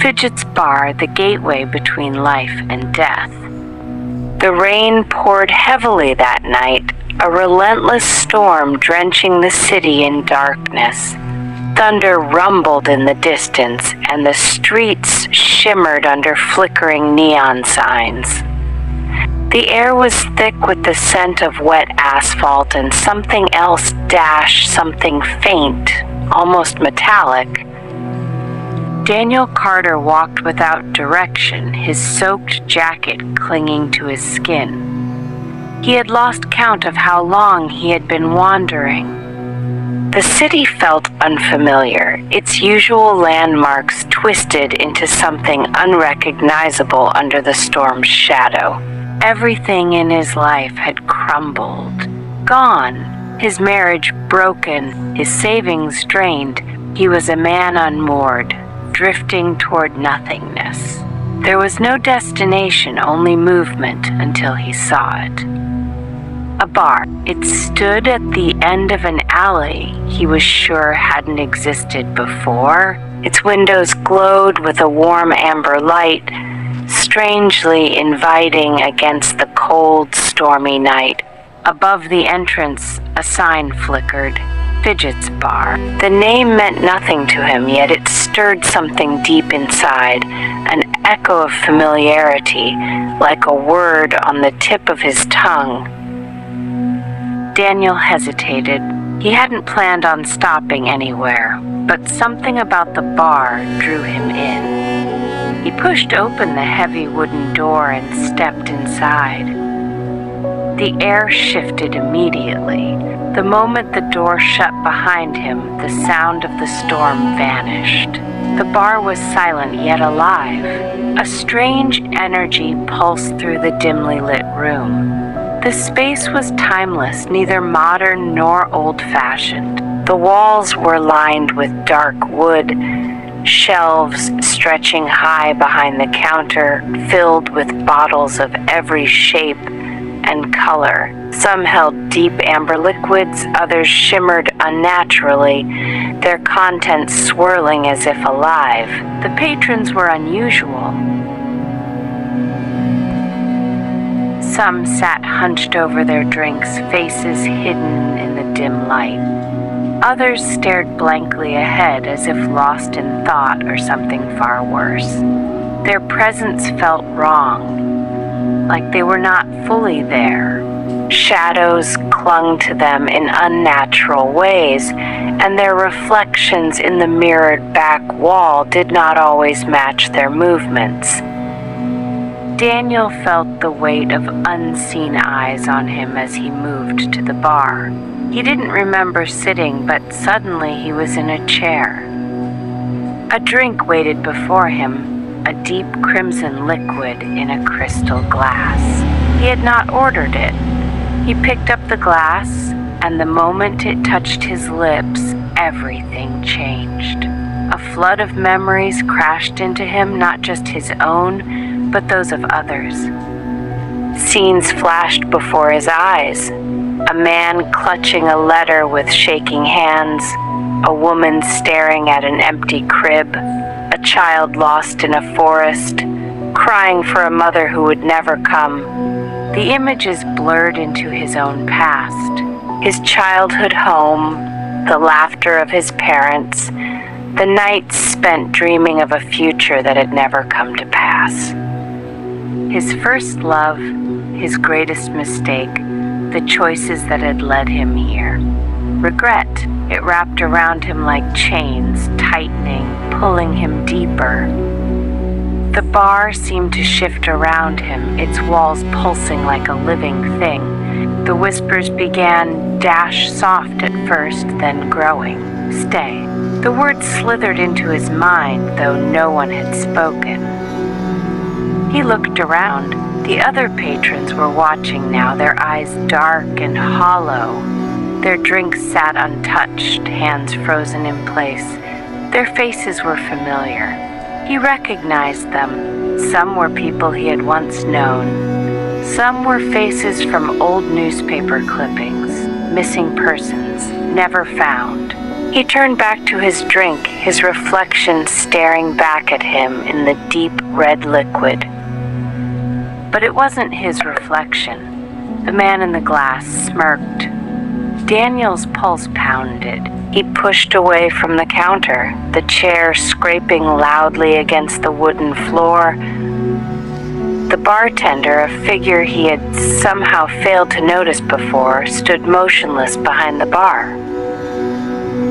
Fidget's bar, the gateway between life and death. The rain poured heavily that night, a relentless storm drenching the city in darkness. Thunder rumbled in the distance, and the streets shimmered under flickering neon signs. The air was thick with the scent of wet asphalt and something else something faint, almost metallic. Daniel Carter walked without direction, his soaked jacket clinging to his skin. He had lost count of how long he had been wandering. The city felt unfamiliar, its usual landmarks twisted into something unrecognizable under the storm's shadow. Everything in his life had crumbled, gone, his marriage broken, his savings drained. He was a man unmoored, drifting toward nothingness. There was no destination, only movement until he saw it. A bar. It stood at the end of an alley he was sure hadn't existed before. Its windows glowed with a warm amber light, strangely inviting against the cold, stormy night. Above the entrance, a sign flickered. Fidget's bar. The name meant nothing to him, yet it stirred something deep inside, an echo of familiarity, like a word on the tip of his tongue. Daniel hesitated. He hadn't planned on stopping anywhere, but something about the bar drew him in. He pushed open the heavy wooden door and stepped inside. The air shifted immediately. The moment the door shut behind him, the sound of the storm vanished. The bar was silent yet alive. A strange energy pulsed through the dimly lit room. The space was timeless, neither modern nor old-fashioned. The walls were lined with dark wood, shelves stretching high behind the counter, filled with bottles of every shape and color. Some held deep amber liquids, others shimmered unnaturally, their contents swirling as if alive. The patrons were unusual. Some sat hunched over their drinks, faces hidden in the dim light. Others stared blankly ahead as if lost in thought or something far worse. Their presence felt wrong, like they were not fully there. Shadows clung to them in unnatural ways, and their reflections in the mirrored back wall did not always match their movements. Daniel felt the weight of unseen eyes on him as he moved to the bar. He didn't remember sitting, but suddenly he was in a chair. A drink waited before him, a deep crimson liquid in a crystal glass. He had not ordered it. He picked up the glass, and the moment it touched his lips, everything changed. A flood of memories crashed into him, not just his own, but those of others. Scenes flashed before his eyes. A man clutching a letter with shaking hands, a woman staring at an empty crib, a child lost in a forest, crying for a mother who would never come. The images blurred into his own past, his childhood home, the laughter of his parents, the nights spent dreaming of a future that had never come to pass. His first love, his greatest mistake, the choices that had led him here. Regret, it wrapped around him like chains, tightening, pulling him deeper. The bar seemed to shift around him, its walls pulsing like a living thing. The whispers began soft at first, then growing. Stay. The words slithered into his mind, though no one had spoken. He looked around. The other patrons were watching now, their eyes dark and hollow. Their drinks sat untouched, hands frozen in place. Their faces were familiar. He recognized them. Some were people he had once known. Some were faces from old newspaper clippings, missing persons, never found. He turned back to his drink, his reflection staring back at him in the deep red liquid. But it wasn't his reflection. The man in the glass smirked. Daniel's pulse pounded. He pushed away from the counter, the chair scraping loudly against the wooden floor. The bartender, a figure he had somehow failed to notice before, stood motionless behind the bar.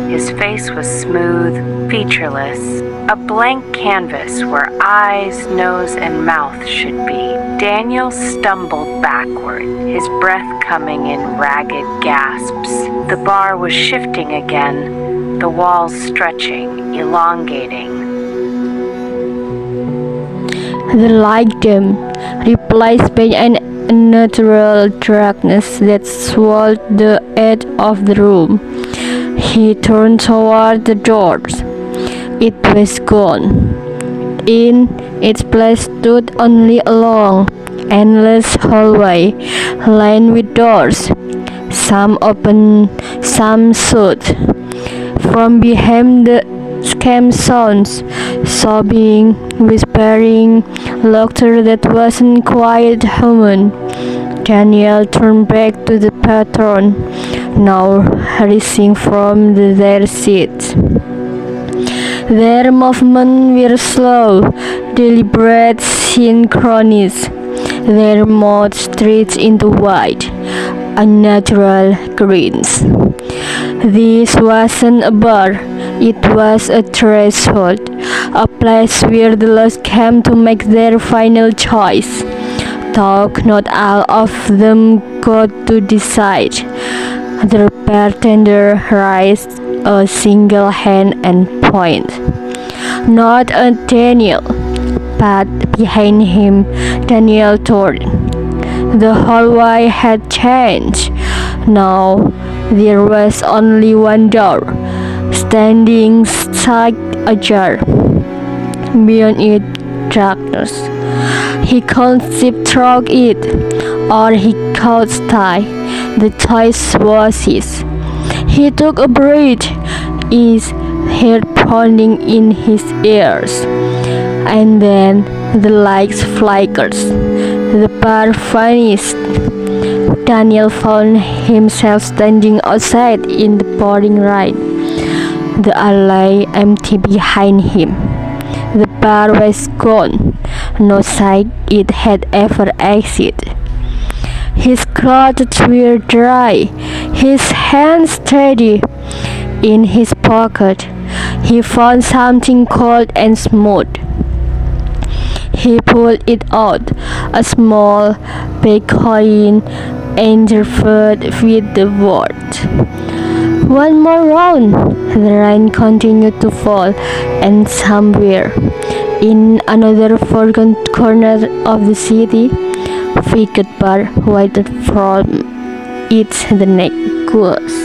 His face was smooth, featureless, a blank canvas where eyes, nose, and mouth should be. Daniel stumbled backward, his breath coming in ragged gasps. The bar was shifting again, the walls stretching, elongating. The light dim, replaced by an unnatural darkness that swallowed the edge of the room. He turned toward the doors. It was gone. In its place stood only a long, endless hallway lined with doors, some open, some shut. From behind the came sounds, sobbing, whispering, laughter that wasn't quite human. Daniel turned back to the patron, now rising from their seats. Their movements were slow, deliberate, synchronous. Their mouths stretched into wide, unnatural grins. This wasn't a bar, it was a threshold, a place where the lost came to make their final choice. Though not all of them got to decide. The bartender raised a single hand and pointed. Not at Daniel, but behind him, Daniel turned. The hallway had changed. Now there was only one door, standing side ajar. Beyond it, darkness. He could slip through it, or he could stay. The choice was his. He took a breath, his head pounding in his ears. And then the lights flickered. The bar vanished. Daniel found himself standing outside in the pouring rain. The alley empty behind him. The bar was gone. No sign it had ever existed. His clothes were dry, his hands steady. In his pocket, he found something cold and smooth. He pulled it out, a small big coin, interfered with the word. One more round. The rain continued to fall, and somewhere in another forgotten corner of the city, Fidget bar waited from its the next course.